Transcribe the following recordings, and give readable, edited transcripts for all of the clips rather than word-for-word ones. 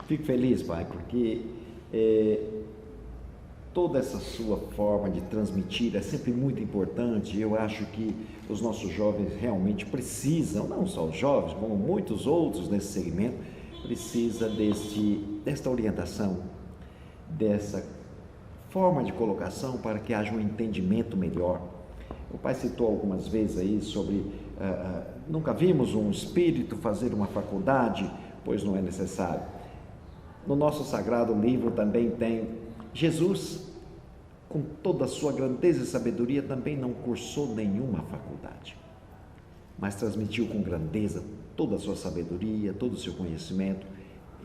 Fico feliz, Pai, porque toda essa sua forma de transmitir é sempre muito importante. Eu acho que os nossos jovens realmente precisam, não só os jovens, como muitos outros nesse segmento, precisa desta orientação, dessa forma de colocação para que haja um entendimento melhor. O pai citou algumas vezes aí sobre nunca vimos um espírito fazer uma faculdade, pois não é necessário. No nosso sagrado livro também tem Jesus, com toda a sua grandeza e sabedoria, também não cursou nenhuma faculdade, mas transmitiu com grandeza toda a sua sabedoria, todo o seu conhecimento,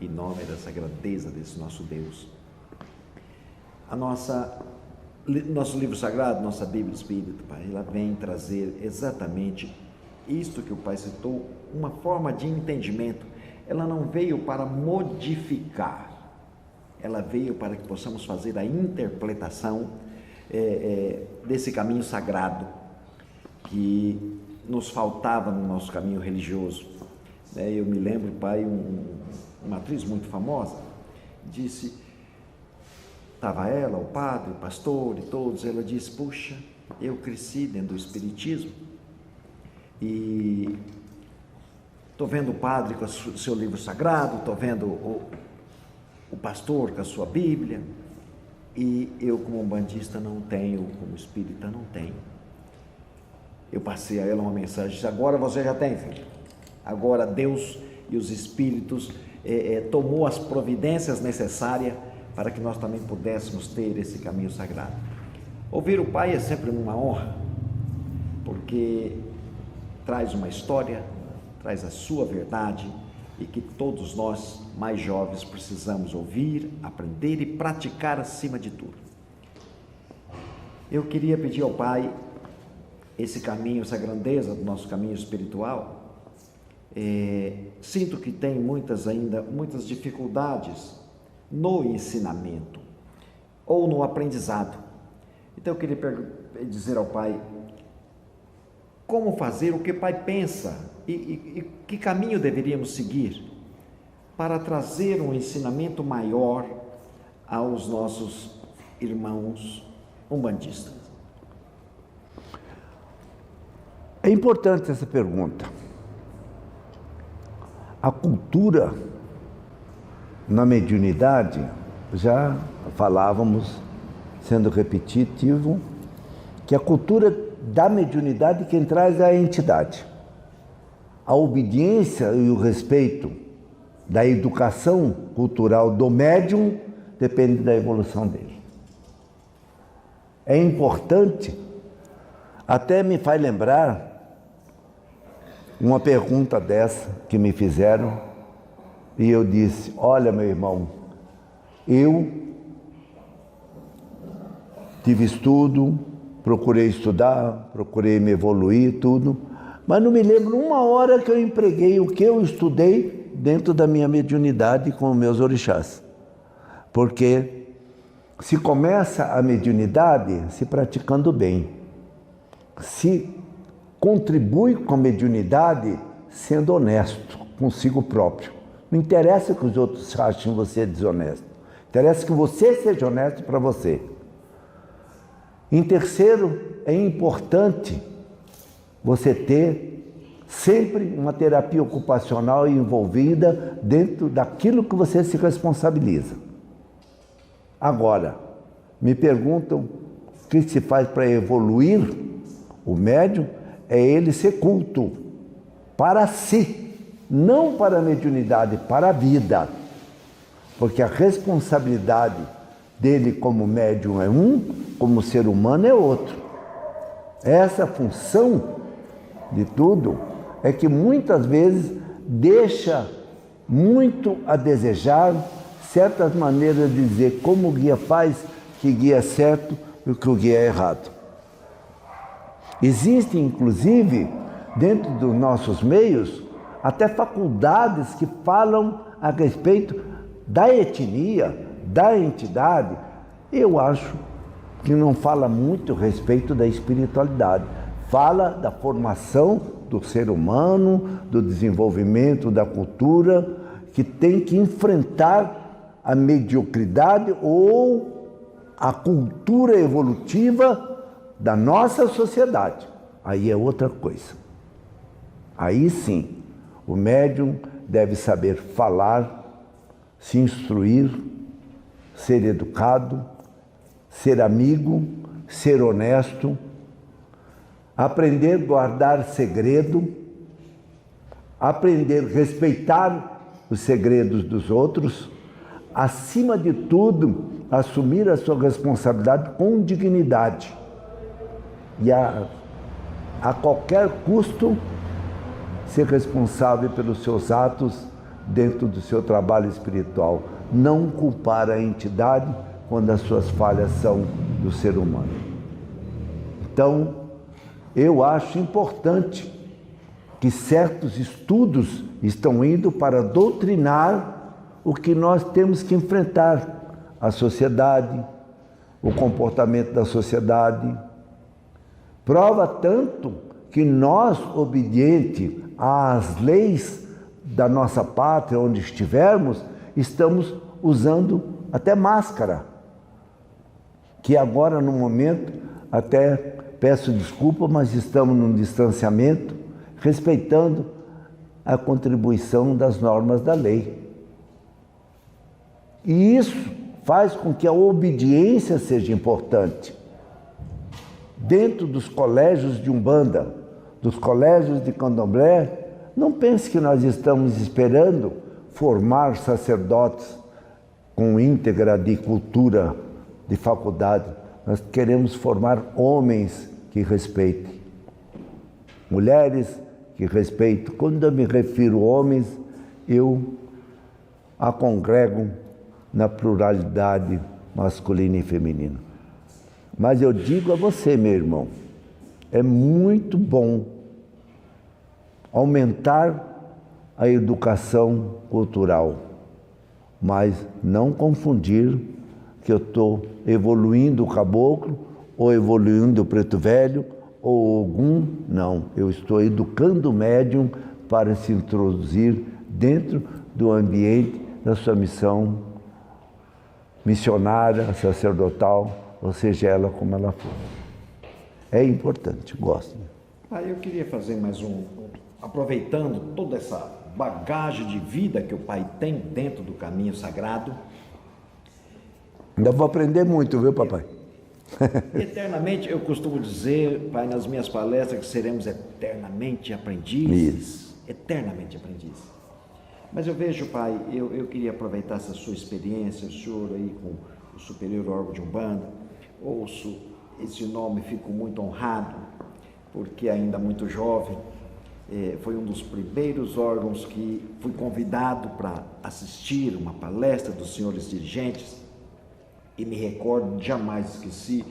em nome dessa grandeza desse nosso Deus. Nosso livro sagrado, nossa Bíblia Espírita, Pai, ela vem trazer exatamente isto que o Pai citou, uma forma de entendimento. Ela não veio para modificar, ela veio para que possamos fazer a interpretação desse caminho sagrado que nos faltava no nosso caminho religioso. Eu me lembro, Pai, uma atriz muito famosa disse, estava ela, o padre, o pastor e todos, ela disse, puxa, eu cresci dentro do Espiritismo e estou vendo o padre com o seu livro sagrado, estou vendo o pastor com a sua Bíblia, e eu como umbandista não tenho, como espírita não tenho. Eu passei a ela uma mensagem, disse, agora você já tem, filho. Agora Deus e os Espíritos tomou as providências necessárias para que nós também pudéssemos ter esse caminho sagrado. Ouvir o Pai é sempre uma honra, porque traz uma história, traz a sua verdade, e que todos nós, mais jovens, precisamos ouvir, aprender e praticar acima de tudo. Eu queria pedir ao Pai esse caminho, essa grandeza do nosso caminho espiritual. Sinto que tem muitas dificuldades no ensinamento ou no aprendizado. Então eu queria dizer ao Pai como fazer, o que o Pai pensa e que caminho deveríamos seguir para trazer um ensinamento maior aos nossos irmãos umbandistas. É importante essa pergunta. A cultura na mediunidade, já falávamos, sendo repetitivo, que a cultura da mediunidade quem traz é a entidade. A obediência e o respeito da educação cultural do médium depende da evolução dele. É importante, até me faz lembrar uma pergunta dessa que me fizeram, e eu disse, olha meu irmão, eu tive estudo, procurei estudar, procurei me evoluir, tudo, mas não me lembro uma hora que eu empreguei o que eu estudei dentro da minha mediunidade com os meus orixás. Porque se começa a mediunidade se praticando bem, se contribui com a mediunidade sendo honesto consigo próprio. Não interessa que os outros achem você desonesto, interessa que você seja honesto para você. Em terceiro, é importante você ter sempre uma terapia ocupacional envolvida dentro daquilo que você se responsabiliza. Agora, me perguntam o que se faz para evoluir o médium, é ele ser culto para si, não para a mediunidade, para a vida. Porque a responsabilidade dele como médium é um, como ser humano é outro. Essa função de tudo é que muitas vezes deixa muito a desejar certas maneiras de dizer como o guia faz, que guia é certo e que o guia é errado. Existem, inclusive, dentro dos nossos meios, até faculdades que falam a respeito da etnia, da entidade. Eu acho que não fala muito a respeito da espiritualidade. Fala da formação do ser humano, do desenvolvimento da cultura, que tem que enfrentar a mediocridade ou a cultura evolutiva da nossa sociedade. Aí é outra coisa. Aí sim, o médium deve saber falar, se instruir, ser educado, ser amigo, ser honesto, aprender a guardar segredo, aprender a respeitar os segredos dos outros, acima de tudo, assumir a sua responsabilidade com dignidade e a qualquer custo ser responsável pelos seus atos dentro do seu trabalho espiritual, não culpar a entidade quando as suas falhas são do ser humano. Então, eu acho importante que certos estudos estão indo para doutrinar o que nós temos que enfrentar, a sociedade, o comportamento da sociedade. Prova tanto que nós, obediente às leis da nossa pátria, onde estivermos, estamos usando até máscara, que agora no momento, até peço desculpa, mas estamos num distanciamento, respeitando a contribuição das normas da lei. E isso faz com que a obediência seja importante. Dentro dos colégios de Umbanda, dos colégios de Candomblé, não pense que nós estamos esperando formar sacerdotes com íntegra de cultura, de faculdade. Nós queremos formar homens que respeitem, mulheres que respeitem. Quando eu me refiro a homens, eu a congrego na pluralidade masculina e feminina. Mas eu digo a você, meu irmão, é muito bom aumentar a educação cultural, mas não confundir que eu estou evoluindo o caboclo, ou evoluindo o preto velho, ou Ogum. Não, eu estou educando o médium para se introduzir dentro do ambiente da sua missão missionária, sacerdotal, ou seja, ela como ela for. É importante, gosto. Eu queria fazer mais aproveitando toda essa bagagem de vida que o pai tem dentro do caminho sagrado. Ainda vou aprender muito, viu, papai? Eternamente, eu costumo dizer, pai, nas minhas palestras, que seremos eternamente aprendizes. Isso. Eternamente aprendizes. Mas eu vejo, pai, eu queria aproveitar essa sua experiência, o senhor aí com o Superior Órgão de Umbanda, ouço esse nome, fico muito honrado, porque ainda muito jovem, foi um dos primeiros órgãos que fui convidado para assistir uma palestra dos senhores dirigentes, e me recordo, jamais esqueci,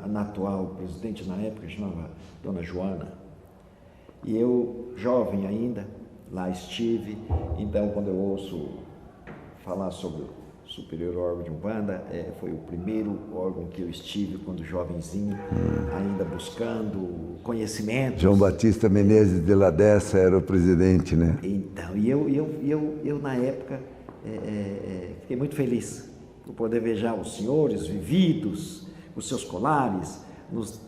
na atual presidente na época, chamava Dona Joana, e eu, jovem ainda, lá estive. Então, quando eu ouço falar sobre o Superior Órgão de Umbanda, foi o primeiro órgão que eu estive quando jovenzinho, ainda buscando conhecimento. João Batista Menezes de La Dessa era o presidente, né? Então, e eu na época, fiquei muito feliz por poder ver já os senhores vividos, os seus colares, nos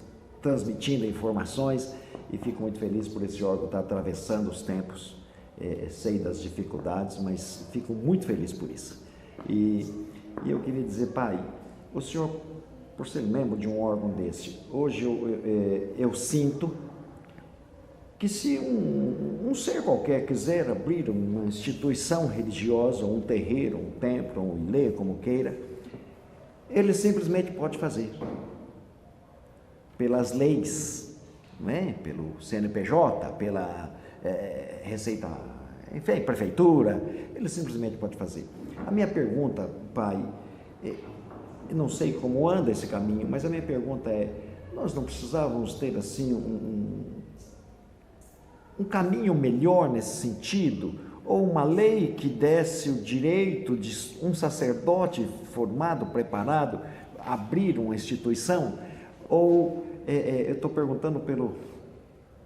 transmitindo informações, e fico muito feliz por esse órgão estar atravessando os tempos. Sei das dificuldades, mas fico muito feliz por isso. E eu queria dizer, pai, o senhor, por ser membro de um órgão desse, hoje eu sinto que se um ser qualquer quiser abrir uma instituição religiosa, um terreiro, um templo, um ilê, como queira, ele simplesmente pode fazer. Pelas leis, não é? Pelo CNPJ, pela Receita, enfim, prefeitura, ele simplesmente pode fazer. A minha pergunta, pai, eu não sei como anda esse caminho, mas a minha pergunta é, nós não precisávamos ter assim um caminho melhor nesse sentido? Ou uma lei que desse o direito de um sacerdote formado, preparado, abrir uma instituição? Ou, eu estou perguntando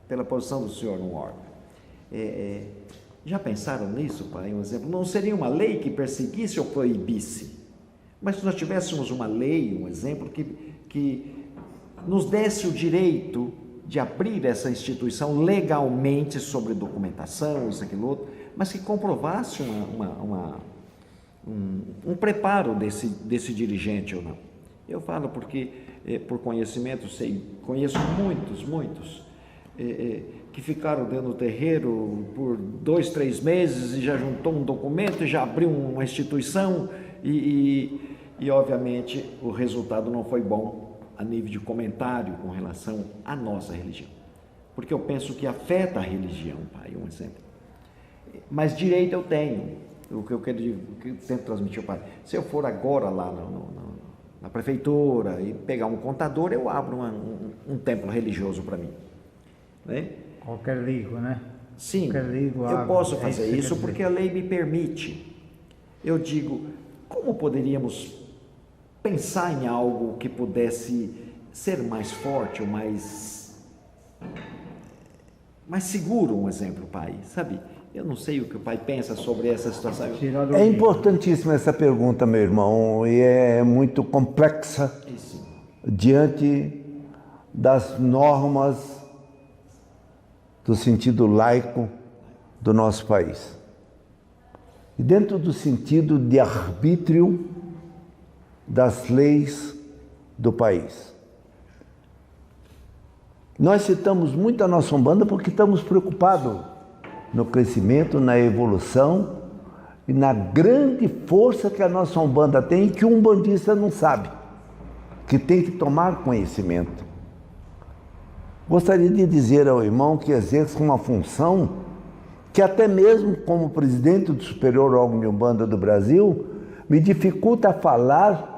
pela posição do senhor no órgão. Já pensaram nisso, pai? Um exemplo, não seria uma lei que perseguisse ou proibisse, mas se nós tivéssemos uma lei, um exemplo, que nos desse o direito de abrir essa instituição legalmente sobre documentação, isso, aquilo, outro, mas que comprovasse um preparo desse dirigente ou não. Eu falo porque, por conhecimento, conheço muitos, que ficaram dentro do terreiro por 2, 3 meses e já juntou um documento e já abriu uma instituição e obviamente o resultado não foi bom a nível de comentário com relação à nossa religião, porque eu penso que afeta a religião, pai, um exemplo. Mas direito eu tenho, o que eu tento transmitir ao pai. Se eu for agora lá na prefeitura e pegar um contador, eu abro um templo religioso para mim, né? Qualquer ligo, né? Sim, ligo, eu posso fazer isso isso porque a lei me permite. Eu digo, como poderíamos pensar em algo que pudesse ser mais forte ou mais seguro, um exemplo, pai, sabe? Eu não sei o que o pai pensa sobre essa situação. É importantíssima essa pergunta, meu irmão, e é muito complexa diante das normas do sentido laico do nosso país. E dentro do sentido de arbítrio das leis do país. Nós citamos muito a nossa Umbanda porque estamos preocupados no crescimento, na evolução e na grande força que a nossa Umbanda tem e que o umbandista não sabe, que tem que tomar conhecimento. Gostaria de dizer ao irmão que exerce uma função que até mesmo como presidente do Superior Órgão de Umbanda do Brasil, me dificulta falar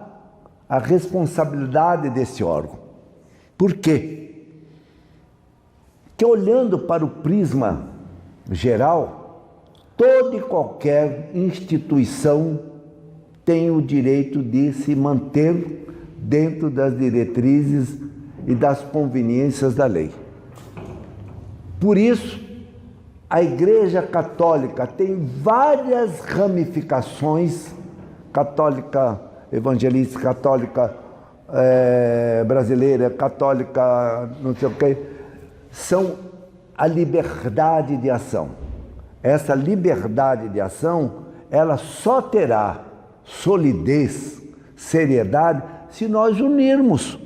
a responsabilidade desse órgão. Por quê? Porque olhando para o prisma geral, toda e qualquer instituição tem o direito de se manter dentro das diretrizes e das conveniências da lei. Por isso, a Igreja Católica tem várias ramificações, católica evangelista, católica brasileira, católica não sei o que, são a liberdade de ação. Essa liberdade de ação, ela só terá solidez, seriedade, se nós unirmos.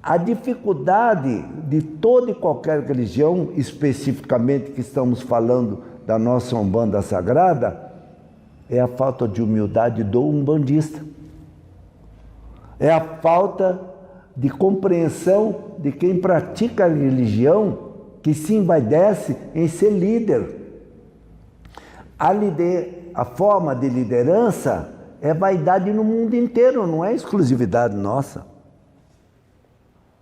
A dificuldade de toda e qualquer religião, especificamente que estamos falando da nossa Umbanda Sagrada, é a falta de humildade do umbandista. É a falta de compreensão de quem pratica a religião, que se envaidece em ser líder. A forma de liderança é vaidade no mundo inteiro, não é exclusividade nossa.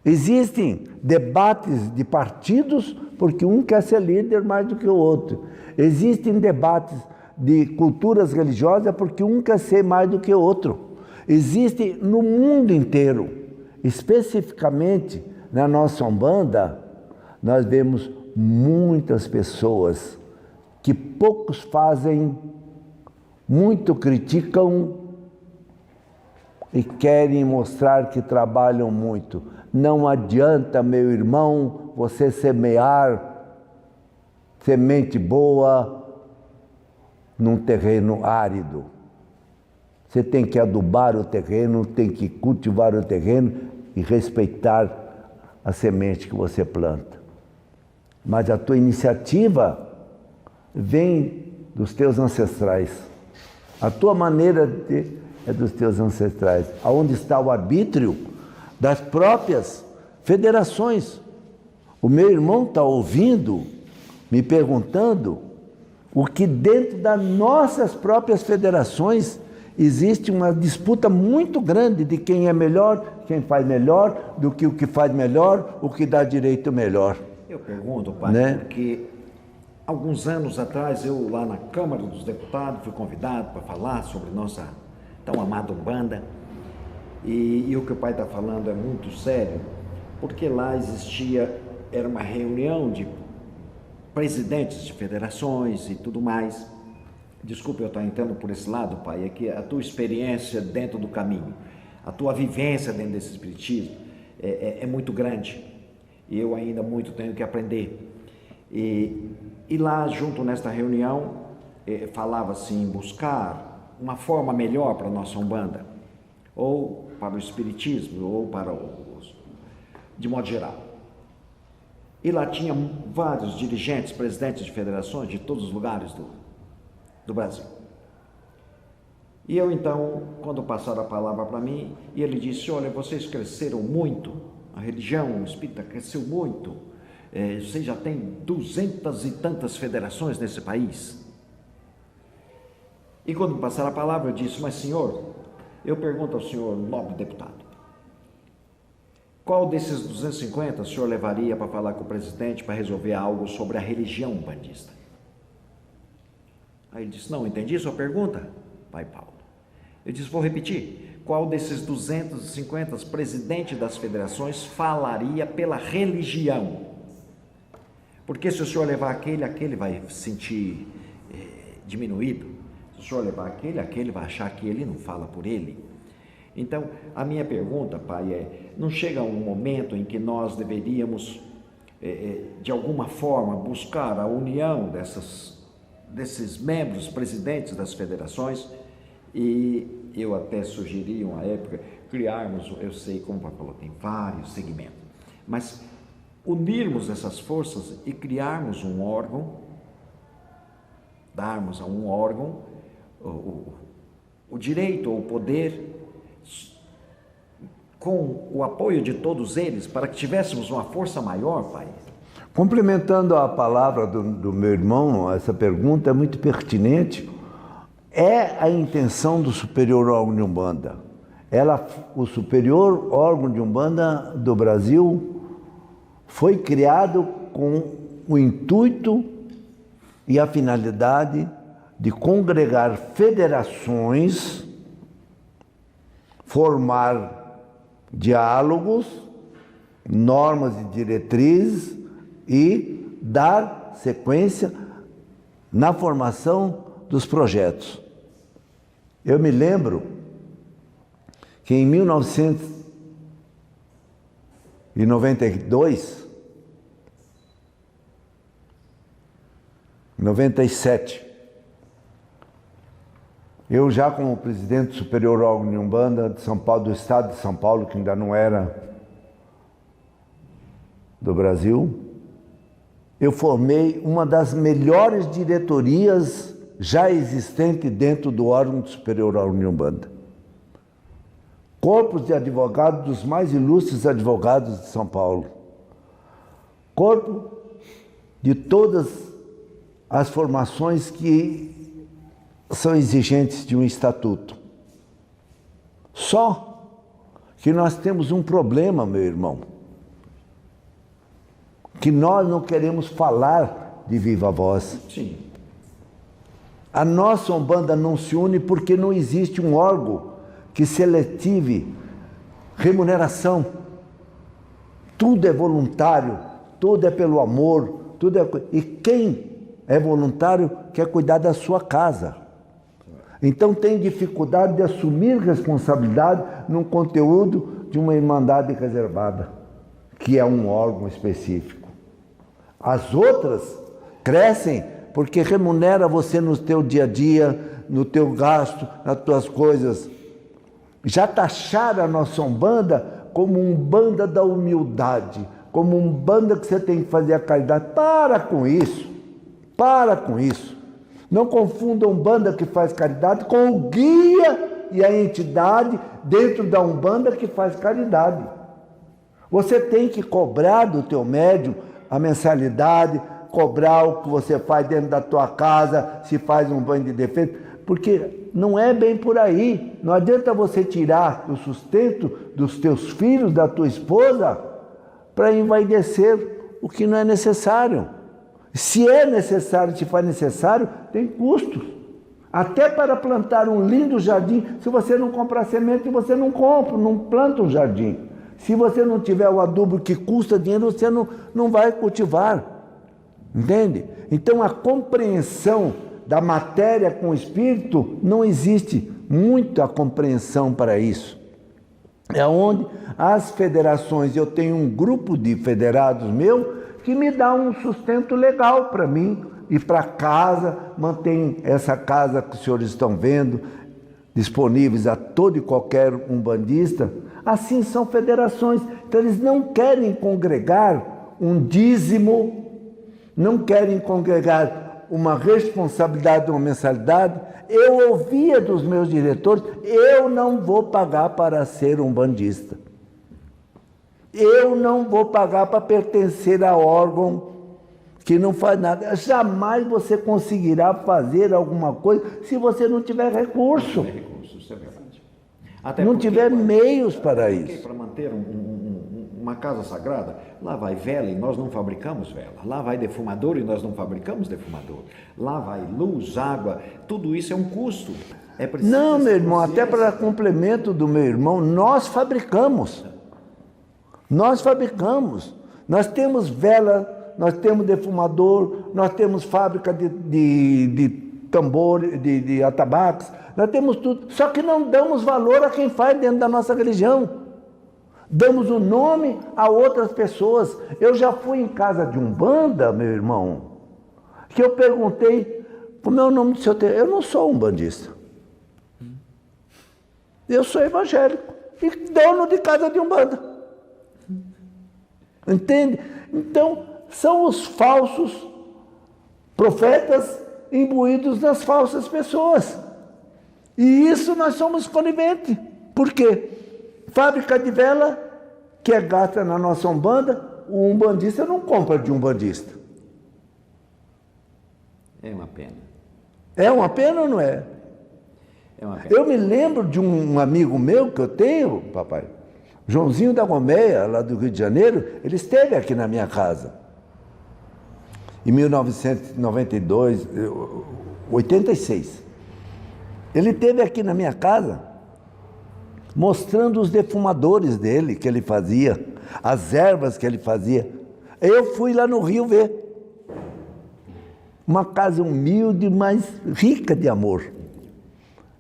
Existem debates de partidos porque um quer ser líder mais do que o outro. Existem debates de culturas religiosas porque um quer ser mais do que o outro. Existem no mundo inteiro. Especificamente na nossa Umbanda, nós vemos muitas pessoas que poucos fazem, muito criticam e querem mostrar que trabalham muito. Não adianta, meu irmão, você semear semente boa num terreno árido. Você tem que adubar o terreno, tem que cultivar o terreno e respeitar a semente que você planta. Mas a tua iniciativa vem dos teus ancestrais. A tua maneira é dos teus ancestrais. Aonde está o arbítrio das próprias federações. O meu irmão está ouvindo, me perguntando o que dentro das nossas próprias federações existe uma disputa muito grande de quem é melhor, quem faz melhor, do que o que faz melhor, o que dá direito melhor. Eu pergunto, pai, porque alguns anos atrás eu lá na Câmara dos Deputados fui convidado para falar sobre nossa tão amada Umbanda. E o que o pai está falando é muito sério, porque lá era uma reunião de presidentes de federações e tudo mais. Desculpe eu estar entrando por esse lado, pai, é que a tua experiência dentro do caminho, a tua vivência dentro desse espiritismo é muito grande e eu ainda muito tenho que aprender. E lá junto nesta reunião falava assim, buscar uma forma melhor para a nossa Umbanda, ou para o espiritismo, ou para os, de modo geral. E lá tinha vários dirigentes, presidentes de federações de todos os lugares do Brasil. E eu então, quando passaram a palavra para mim, e ele disse, olha, vocês cresceram muito, a religião espírita cresceu muito, vocês já têm 200 e tantas federações nesse país. E quando passaram a palavra, eu disse, mas senhor, eu pergunto ao senhor, nobre deputado, qual desses 250 o senhor levaria para falar com o presidente para resolver algo sobre a religião umbandista? Aí ele disse, não entendi sua pergunta, pai Paulo. Eu disse, vou repetir, qual desses 250 presidentes das federações falaria pela religião? Porque se o senhor levar aquele vai se sentir diminuído. Se o senhor levar aquele vai achar que ele não fala por ele. Então, a minha pergunta, pai, não chega um momento em que nós deveríamos, de alguma forma, buscar a união desses membros, presidentes das federações, e eu até sugeri uma época criarmos, eu sei como o pai falou, tem vários segmentos, mas unirmos essas forças e criarmos um órgão, darmos a um órgão o direito ou o poder, com o apoio de todos eles, para que tivéssemos uma força maior, pai. Complementando a palavra do meu irmão, essa pergunta é muito pertinente. É a intenção do superior órgão de Umbanda. O superior órgão de Umbanda do Brasil foi criado com o intuito e a finalidade de congregar federações, formar diálogos, normas e diretrizes e dar sequência na formação dos projetos. Eu me lembro que em 97, eu já como presidente superior órgão de Umbanda de São Paulo, do estado de São Paulo, que ainda não era do Brasil, eu formei uma das melhores diretorias já existente dentro do órgão superior órgão de Umbanda. Corpos de advogados dos mais ilustres advogados de São Paulo. Corpo de todas as formações que são exigentes de um estatuto. Só que nós temos um problema, meu irmão, que nós não queremos falar de viva voz. Sim. A nossa Umbanda não se une porque não existe um órgão que seletive remuneração. Tudo é voluntário, tudo é pelo amor, e quem é voluntário quer cuidar da sua casa. Então tem dificuldade de assumir responsabilidade num conteúdo de uma irmandade reservada, que é um órgão específico. As outras crescem porque remunera você no teu dia a dia, no teu gasto, nas tuas coisas. Já taxaram a nossa Umbanda como Umbanda da humildade, como Umbanda que você tem que fazer a caridade. Para com isso, para com isso. Não confunda a Umbanda que faz caridade com o guia e a entidade dentro da Umbanda que faz caridade. Você tem que cobrar do teu médium a mensalidade, cobrar o que você faz dentro da tua casa, se faz um banho de defeito, porque não é bem por aí. Não adianta você tirar o sustento dos teus filhos, da tua esposa, para envaidecer o que não é necessário. Se é necessário, se for necessário, tem custos. Até para plantar um lindo jardim, se você não comprar semente, você não compra, não planta um jardim. Se você não tiver o adubo que custa dinheiro, você não vai cultivar. Entende? Então a compreensão da matéria com o espírito não existe muita compreensão para isso. É onde as federações, eu tenho um grupo de federados meu que me dá um sustento legal para mim e para casa, mantém essa casa que os senhores estão vendo, disponíveis a todo e qualquer umbandista. Assim são federações. Então eles não querem congregar um dízimo, não querem congregar uma responsabilidade, uma mensalidade. Eu ouvia dos meus diretores, eu não vou pagar para ser umbandista. Eu não vou pagar para pertencer a órgão que não faz nada. Jamais você conseguirá fazer alguma coisa se você não tiver recurso. Não tiver recurso, isso é verdade. Não tiver meios para isso. Para manter uma casa sagrada, lá vai vela e nós não fabricamos vela. Lá vai defumador e nós não fabricamos defumador. Lá vai luz, água, tudo isso é um custo. É preciso. Não, meu irmão, até para complemento do meu irmão, nós fabricamos. Nós fabricamos. Nós temos vela, nós temos defumador, nós temos fábrica de tambor, de atabaques, nós temos tudo. Só que não damos valor a quem faz dentro da nossa religião. Damos o nome a outras pessoas. Eu já fui em casa de umbanda, meu irmão, que eu perguntei, como é o nome do seu terreiro? Eu não sou umbandista. Eu sou evangélico e dono de casa de umbanda. Entende? Então, são os falsos profetas imbuídos nas falsas pessoas. E isso nós somos coniventes. Por quê? Fábrica de vela, que é gasta na nossa umbanda, o umbandista não compra de umbandista. É uma pena. É uma pena ou não é? É uma pena. Eu me lembro de um amigo meu que eu tenho, papai, Joãozinho da Gomeia, lá do Rio de Janeiro, ele esteve aqui na minha casa. Em 1992, 86. Ele esteve aqui na minha casa, mostrando os defumadores dele, que ele fazia, as ervas que ele fazia. Eu fui lá no Rio ver. Uma casa humilde, mas rica de amor.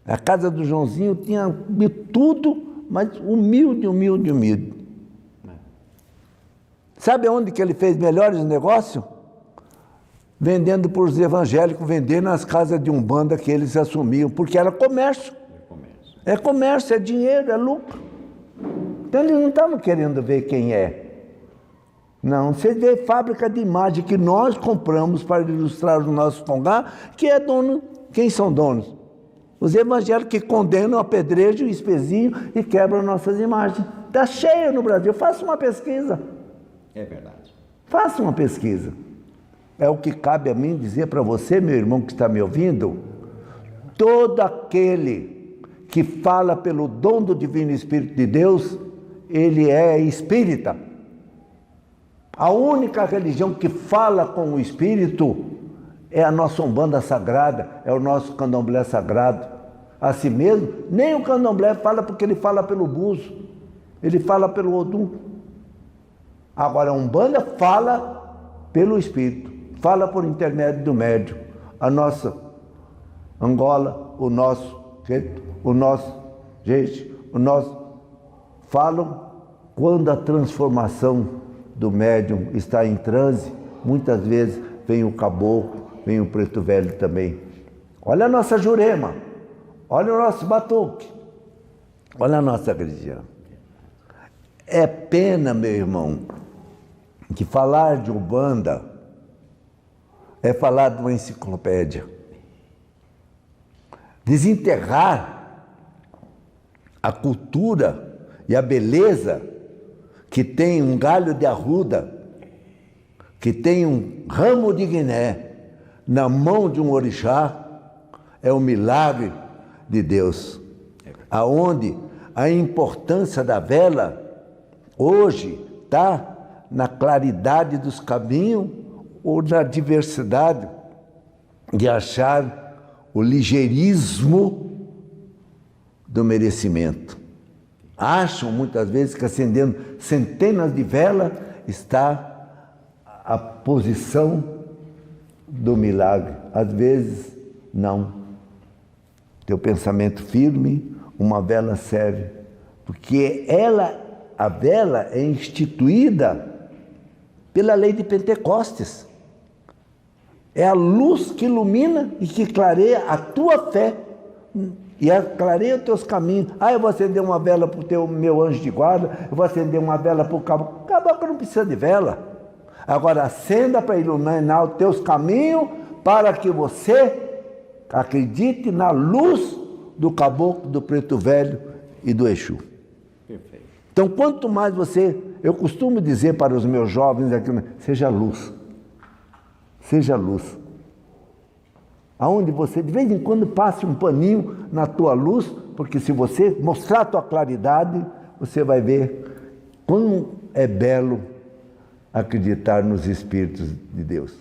A casa do Joãozinho tinha de tudo, mas humilde. Sabe onde que ele fez melhores negócios? Vendendo para os evangélicos, vendendo nas casas de umbanda que eles assumiam, porque era comércio. É comércio, é dinheiro, é lucro. Então eles não estavam querendo ver quem é. Não, você vê fábrica de imagem que nós compramos para ilustrar o nosso congá, que é dono, quem são donos? Os evangélicos que condenam, apedrejam, espezinho e quebram nossas imagens. Está cheio no Brasil. Faça uma pesquisa. É verdade. Faça uma pesquisa. É o que cabe a mim dizer para você, meu irmão que está me ouvindo. Todo aquele que fala pelo dom do Divino Espírito de Deus, ele é espírita. A única religião que fala com o Espírito é a nossa umbanda sagrada, é o nosso candomblé sagrado. Assim mesmo, nem o candomblé fala porque ele fala pelo buzo, ele fala pelo odum. Agora a umbanda fala pelo Espírito, fala por intermédio do médium. A nossa Angola, o nosso falam quando a transformação do médium está em transe, muitas vezes vem o caboclo, vem o preto velho também. Olha a nossa Jurema, olha o nosso batuque, olha a nossa religião. É pena, meu irmão, que falar de Umbanda é falar de uma enciclopédia. Desenterrar a cultura e a beleza que tem um galho de arruda, que tem um ramo de guiné na mão de um orixá, é um milagre de Deus. Aonde a importância da vela hoje está na claridade dos caminhos ou na diversidade de achar o ligeirismo do merecimento. Acham muitas vezes que acendendo centenas de velas está a posição do milagre. Às vezes, não. Teu pensamento firme, uma vela serve. Porque a vela é instituída pela lei de Pentecostes. É a luz que ilumina e que clareia a tua fé. E clareia os teus caminhos. Eu vou acender uma vela para o meu anjo de guarda, eu vou acender uma vela para o caboclo. O caboclo não precisa de vela. Agora acenda para iluminar os teus caminhos, para que você acredite na luz do caboclo, do preto velho e do Exu. Perfeito. Então, quanto mais eu costumo dizer para os meus jovens aqui, seja luz. Seja luz. Aonde você, de vez em quando, passe um paninho na tua luz, porque se você mostrar a tua claridade, você vai ver quão é belo acreditar nos Espíritos de Deus.